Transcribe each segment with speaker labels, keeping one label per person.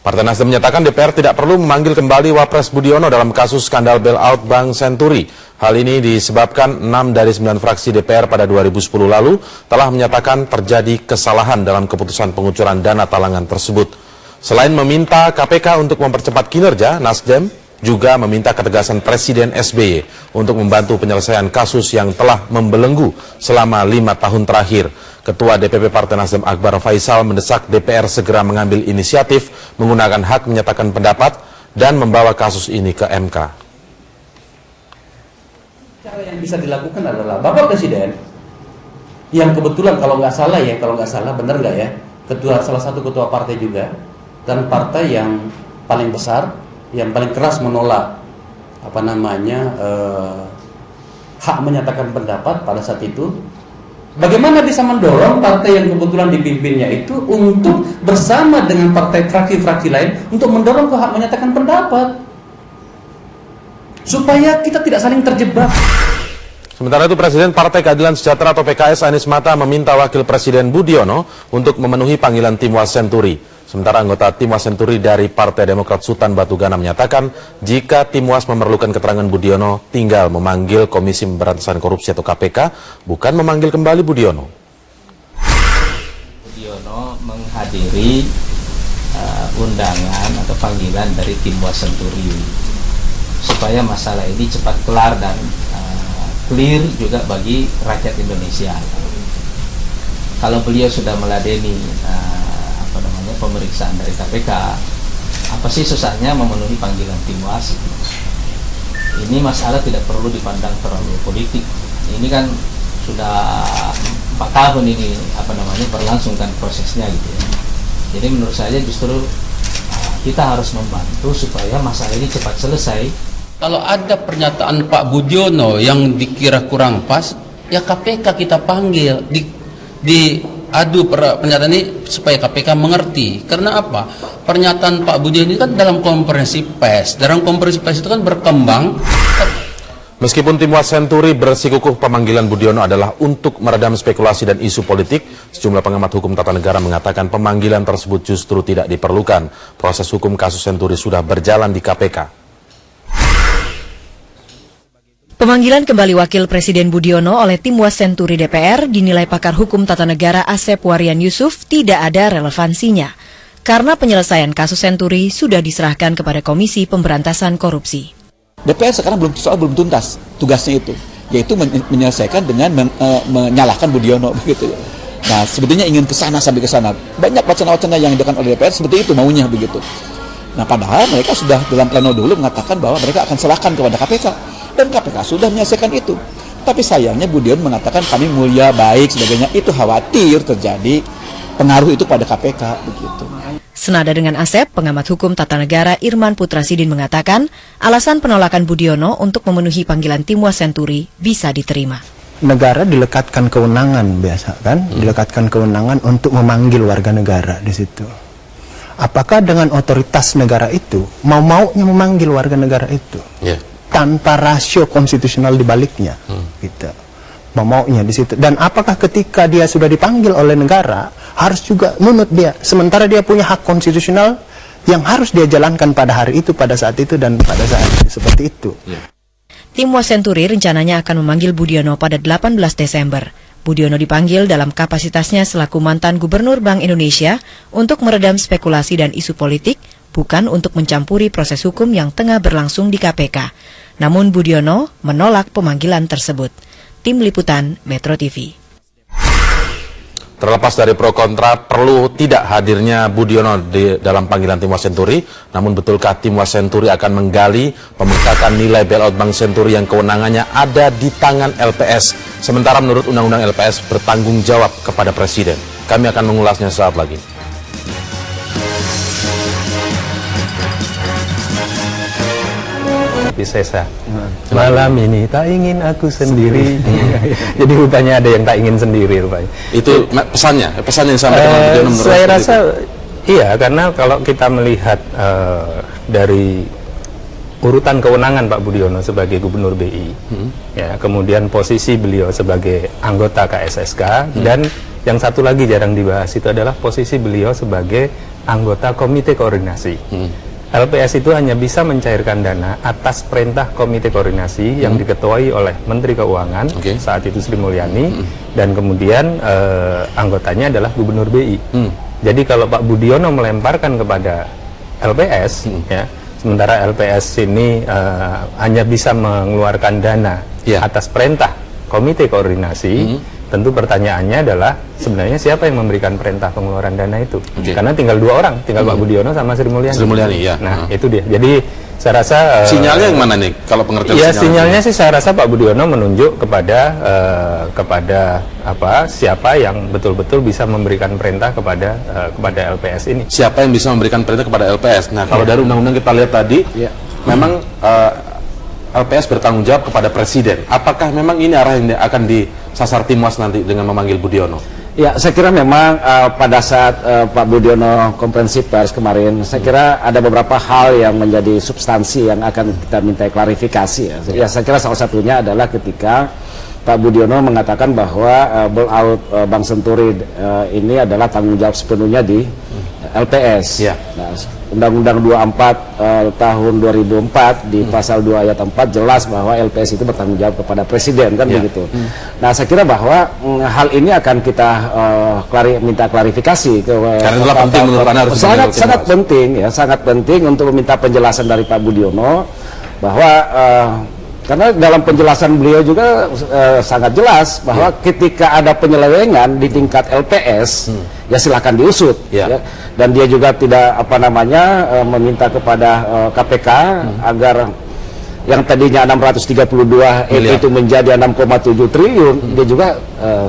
Speaker 1: Partai Nasdem menyatakan DPR tidak perlu memanggil kembali Wapres Budiono dalam kasus skandal bailout Bank Senturi. Hal ini disebabkan 6 dari 9 fraksi DPR pada 2010 lalu telah menyatakan terjadi kesalahan dalam keputusan pengucuran dana talangan tersebut. Selain meminta KPK untuk mempercepat kinerja, Nasdem juga meminta ketegasan Presiden SBY untuk membantu penyelesaian kasus yang telah membelenggu selama 5 tahun terakhir. Ketua DPP Partai Nasdem Akbar Faisal mendesak DPR segera mengambil inisiatif menggunakan hak menyatakan pendapat dan membawa kasus ini ke MK.
Speaker 2: Cara yang bisa dilakukan adalah Bapak Presiden, yang kebetulan kalau nggak salah benar nggak ya, salah satu ketua partai juga, dan partai yang paling besar, yang paling keras menolak hak menyatakan pendapat pada saat itu. Bagaimana bisa mendorong partai yang kebetulan dipimpinnya itu untuk bersama dengan partai fraksi-fraksi lain untuk mendorong ke hak menyatakan pendapat, supaya kita tidak saling terjebak.
Speaker 1: Sementara itu Presiden Partai Keadilan Sejahtera atau PKS Anies Mata meminta Wakil Presiden Budiono untuk memenuhi panggilan tim Wassenturi. Sementara anggota tim Wassenturi dari Partai Demokrat Sultan Batugana menyatakan jika tim Was memerlukan keterangan Budiono tinggal memanggil Komisi Pemberantasan Korupsi atau KPK, bukan memanggil kembali Budiono.
Speaker 3: Budiono menghadiri undangan atau panggilan dari tim Wassenturi supaya masalah ini cepat kelar dan clear juga bagi rakyat Indonesia. Kalau beliau sudah meladeni pemeriksaan dari KPK, apa sih susahnya memenuhi panggilan tim Was? Ini masalah tidak perlu dipandang terlalu politik. Ini kan sudah 4 tahun ini berlangsungkan prosesnya gitu ya. Jadi menurut saya justru kita harus membantu supaya masalah ini cepat selesai.
Speaker 4: Kalau ada pernyataan Pak Budiono yang dikira kurang pas, ya KPK kita panggil, diadu pernyataan ini supaya KPK mengerti. Karena apa? Pernyataan Pak Budiono ini kan dalam konferensi pers. Dalam konferensi pers itu kan berkembang.
Speaker 1: Meskipun tim Wassenturi bersikukuh pemanggilan Budiono adalah untuk meredam spekulasi dan isu politik, sejumlah pengamat hukum tata negara mengatakan pemanggilan tersebut justru tidak diperlukan. Proses hukum kasus Senturi sudah berjalan di KPK.
Speaker 5: Pemanggilan kembali Wakil Presiden Budiono oleh tim Wassenturi DPR dinilai pakar hukum tata negara Asep Warian Yusuf tidak ada relevansinya, karena penyelesaian kasus Senturi sudah diserahkan kepada Komisi Pemberantasan Korupsi.
Speaker 6: DPR sekarang belum tuntas tugasnya itu, yaitu menyelesaikan dengan menyalahkan Budiono begitu. Nah, sebetulnya ingin ke sana sampai ke sana. Banyak wacana-wacana yang dilakukan oleh DPR seperti itu maunya begitu. Nah, padahal mereka sudah dalam pleno dulu mengatakan bahwa mereka akan serahkan kepada KPK. Dan KPK sudah menyelesaikan itu. Tapi sayangnya Budiono mengatakan kami mulia, baik, sebagainya. Itu khawatir terjadi pengaruh itu pada KPK begitu.
Speaker 5: Senada dengan Asep, pengamat hukum tata negara Irman Putra Sidin mengatakan alasan penolakan Budiono untuk memenuhi panggilan tim Wassenturi bisa diterima.
Speaker 7: Negara dilekatkan kewenangan biasa kan, dilekatkan kewenangan untuk memanggil warga negara di situ. Apakah dengan otoritas negara itu mau-maunya memanggil warga negara itu? Tanpa rasio konstitusional di baliknya, gitu. Mau-maunya di situ. Dan apakah ketika dia sudah dipanggil oleh negara harus juga nunut dia, sementara dia punya hak konstitusional yang harus dia jalankan pada hari itu, pada saat itu, dan pada saat itu, seperti itu.
Speaker 5: Tim Wassenturi rencananya akan memanggil Budiono pada 18 Desember. Budiono dipanggil dalam kapasitasnya selaku mantan Gubernur Bank Indonesia untuk meredam spekulasi dan isu politik, bukan untuk mencampuri proses hukum yang tengah berlangsung di KPK. Namun Budiono menolak pemanggilan tersebut. Tim Liputan Metro TV.
Speaker 1: Terlepas dari pro kontra perlu tidak hadirnya Budiono di dalam panggilan tim Wassenturi, namun betulkah tim Wassenturi akan menggali pembengkakan nilai bailout Bank Senturi yang kewenangannya ada di tangan LPS, sementara menurut Undang-Undang LPS bertanggung jawab kepada Presiden. Kami akan mengulasnya saat lagi.
Speaker 7: Sesa. Malam ini tak ingin aku sendiri. Jadi rupanya ada yang tak ingin sendiri rupanya.
Speaker 1: Itu pesannya yang disampaikan Budiono menurut
Speaker 7: saya rasa iya, karena kalau kita melihat dari urutan kewenangan Pak Budiono sebagai Gubernur BI, ya, kemudian posisi beliau sebagai anggota KSSK, dan yang satu lagi jarang dibahas itu adalah posisi beliau sebagai
Speaker 8: anggota komite koordinasi. LPS itu hanya bisa mencairkan dana atas perintah komite koordinasi yang diketuai oleh Menteri Keuangan saat itu Sri Mulyani, dan kemudian anggotanya adalah Gubernur BI. Jadi kalau Pak Budiono melemparkan kepada LPS, ya, sementara LPS ini hanya bisa mengeluarkan dana atas perintah komite koordinasi, tentu pertanyaannya adalah sebenarnya siapa yang memberikan perintah pengeluaran dana itu? Karena tinggal 2 orang, tinggal Pak Budiono sama Sri Mulyani.
Speaker 1: Sri Mulyani, ya.
Speaker 8: Nah, itu dia. Jadi saya rasa
Speaker 1: sinyalnya yang mana nih kalau pengertian
Speaker 8: ya, sinyalnya sih saya rasa Pak Budiono menunjuk kepada siapa yang betul-betul bisa memberikan perintah kepada LPS ini.
Speaker 1: Siapa yang bisa memberikan perintah kepada LPS? Nah, kalau dari undang-undang kita lihat tadi, memang LPS bertanggung jawab kepada Presiden. Apakah memang ini arah yang akan disasar Timuas nanti dengan memanggil Budiono?
Speaker 9: Ya, saya kira memang pada saat Pak Budiono konferensi pers kemarin, saya kira ada beberapa hal yang menjadi substansi yang akan kita minta klarifikasi. Ya, saya kira salah satunya adalah ketika Pak Budiono mengatakan bahwa bailout Bank Senturi ini adalah tanggung jawab sepenuhnya di LPS. Nah, Undang-Undang 24 tahun 2004 di pasal 2 ayat 4 jelas bahwa LPS itu bertanggung jawab kepada Presiden, kan begitu. Nah, saya kira bahwa hal ini akan kita minta klarifikasi ke
Speaker 1: karena itulah penting menurut Anda harus
Speaker 9: sangat penting ya, sangat penting untuk meminta penjelasan dari Pak Budiono bahwa karena dalam penjelasan beliau juga sangat jelas bahwa ketika ada penyelewengan di tingkat LPS, ya silakan diusut. Ya. Dan dia juga tidak meminta kepada KPK agar yang tadinya 632 itu menjadi 6,7 triliun. Dia juga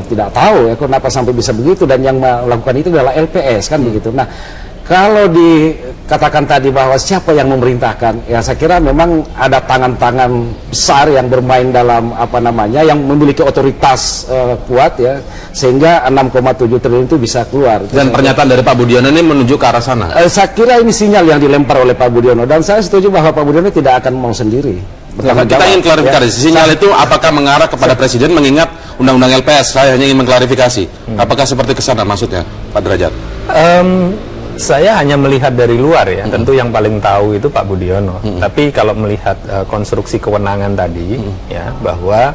Speaker 9: tidak tahu ya kenapa sampai bisa begitu, dan yang melakukan itu adalah LPS, kan begitu. Nah, kalau dikatakan tadi bahwa siapa yang memerintahkan, ya saya kira memang ada tangan-tangan besar yang bermain dalam yang memiliki otoritas kuat ya, sehingga 6,7 triliun itu bisa keluar.
Speaker 1: Dan pernyataan dari Pak Budiono ini menuju ke arah sana.
Speaker 9: Saya kira ini sinyal yang dilempar oleh Pak Budiono, dan saya setuju bahwa Pak Budiono tidak akan mau sendiri.
Speaker 1: Kita ingin klarifikasi, sinyal itu apakah mengarah kepada Presiden mengingat Undang-Undang LPS? Saya hanya ingin mengklarifikasi. Apakah seperti kesana maksudnya, Pak Derajat?
Speaker 8: Saya hanya melihat dari luar ya, tentu yang paling tahu itu Pak Budiono. Tapi kalau melihat konstruksi kewenangan tadi, ya bahwa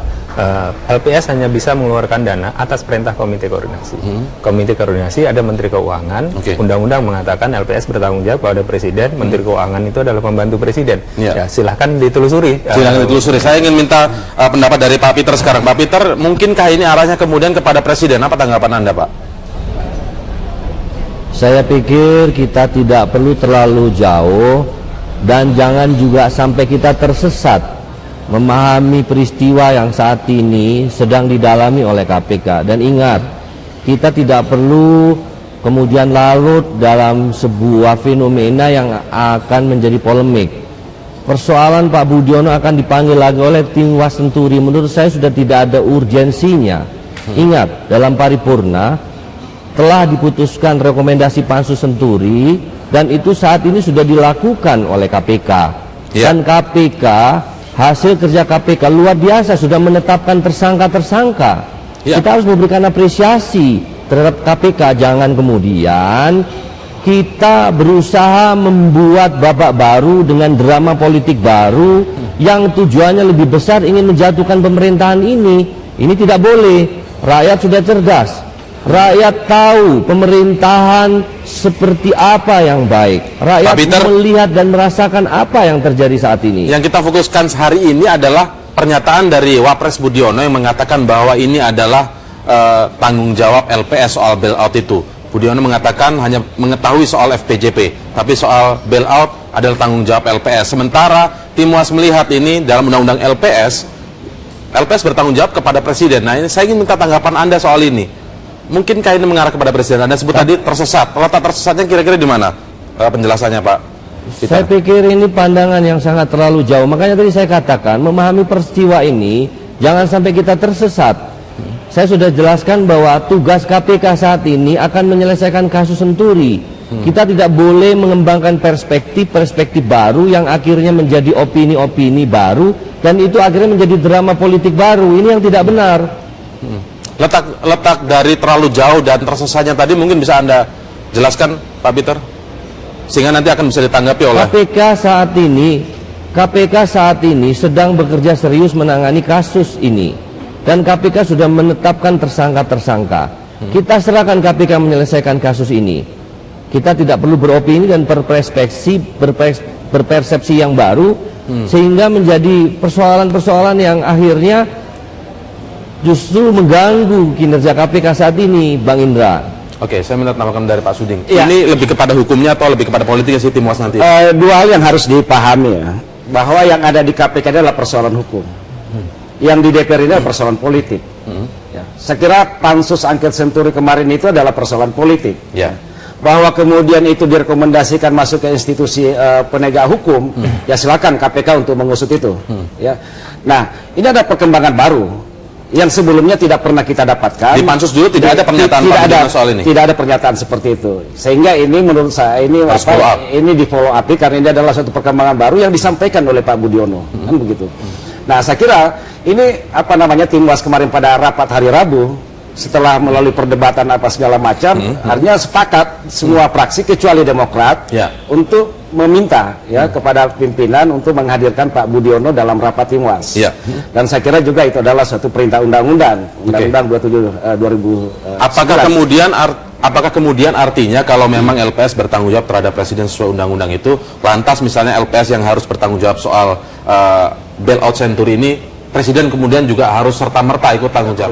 Speaker 8: LPS hanya bisa mengeluarkan dana atas perintah komite koordinasi. Komite koordinasi ada Menteri Keuangan. Undang-undang mengatakan LPS bertanggung jawab pada Presiden. Menteri Keuangan itu adalah pembantu Presiden. Ya, silahkan ditelusuri.
Speaker 1: Silahkan ditelusuri. Saya ingin minta pendapat dari Pak Peter sekarang. Pak Peter, mungkinkah ini arahnya kemudian kepada Presiden? Apa tanggapan Anda, Pak?
Speaker 10: Saya pikir kita tidak perlu terlalu jauh dan jangan juga sampai kita tersesat memahami peristiwa yang saat ini sedang didalami oleh KPK. Dan ingat, kita tidak perlu kemudian larut dalam sebuah fenomena yang akan menjadi polemik. Persoalan Pak Budiono akan dipanggil lagi oleh Timuas Senturi, menurut saya sudah tidak ada urgensinya. Ingat, dalam paripurna telah diputuskan rekomendasi Pansus Senturi, dan itu saat ini sudah dilakukan oleh KPK. Dan KPK, hasil kerja KPK luar biasa, sudah menetapkan tersangka-tersangka. Kita harus memberikan apresiasi terhadap KPK. Jangan kemudian kita berusaha membuat babak baru dengan drama politik baru yang tujuannya lebih besar ingin menjatuhkan pemerintahan ini. Ini tidak boleh. Rakyat sudah cerdas. Rakyat tahu pemerintahan seperti apa yang baik. Rakyat melihat dan merasakan apa yang terjadi saat ini.
Speaker 1: Yang kita fokuskan hari ini adalah pernyataan dari Wapres Budiono yang mengatakan bahwa ini adalah tanggung jawab LPS soal bailout itu. Budiono mengatakan hanya mengetahui soal FPJP, tapi soal bailout adalah tanggung jawab LPS. Sementara Timuas melihat ini dalam Undang-Undang LPS bertanggung jawab kepada Presiden. Nah, ini saya ingin minta tanggapan Anda soal ini. Mungkinkah ini mengarah kepada Presiden? Anda sebut tadi tersesat. Letak tersesatnya kira-kira di mana penjelasannya, Pak Peter?
Speaker 10: Saya pikir ini pandangan yang sangat terlalu jauh. Makanya tadi saya katakan, memahami peristiwa ini jangan sampai kita tersesat. Saya sudah jelaskan bahwa tugas KPK saat ini akan menyelesaikan kasus Senturi. Kita tidak boleh mengembangkan perspektif baru yang akhirnya menjadi opini-opini baru, dan itu akhirnya menjadi drama politik baru. Ini yang tidak benar.
Speaker 1: Letak dari terlalu jauh dan tersesatnya tadi mungkin bisa Anda jelaskan, Pak Peter? Sehingga nanti akan bisa ditanggapi oleh
Speaker 10: KPK saat ini sedang bekerja serius menangani kasus ini, dan KPK sudah menetapkan tersangka-tersangka. Kita serahkan KPK menyelesaikan kasus ini. Kita tidak perlu beropini dan berpersepsi yang baru, sehingga menjadi persoalan-persoalan yang akhirnya justru mengganggu kinerja KPK saat ini, Bang Indra.
Speaker 1: Oke, saya minta tanggapan dari Pak Suding. Ini lebih kepada hukumnya atau lebih kepada politiknya sih Timuas nanti?
Speaker 9: Dua hal yang harus dipahami ya, bahwa yang ada di KPK adalah persoalan hukum, yang di DPR ini adalah persoalan politik. Ya. Saya kira pansus angket Senturi kemarin itu adalah persoalan politik.
Speaker 1: Ya.
Speaker 9: Bahwa kemudian itu direkomendasikan masuk ke institusi penegak hukum, ya silakan KPK untuk mengusut itu. Ya. Nah, ini ada perkembangan baru yang sebelumnya tidak pernah kita dapatkan.
Speaker 1: Di pansus dulu tidak ada pernyataan Pak Budiono soal ini.
Speaker 9: Tidak ada pernyataan seperti itu. Sehingga ini menurut saya ini di follow up karena ini adalah suatu perkembangan baru yang disampaikan oleh Pak Budiono, kan begitu. Nah, saya kira ini Timuas kemarin pada rapat hari Rabu setelah melalui perdebatan apa segala macam, artinya sepakat semua fraksi kecuali Demokrat untuk meminta kepada pimpinan untuk menghadirkan Pak Budiono dalam rapat Timuas. Dan saya kira juga itu adalah suatu perintah undang-undang 27 2000.
Speaker 1: Apakah kemudian artinya kalau memang LPS bertanggung jawab terhadap presiden sesuai undang-undang itu, lantas misalnya LPS yang harus bertanggung jawab soal bailout Senturi ini, presiden kemudian juga harus serta-merta ikut tanggung jawab?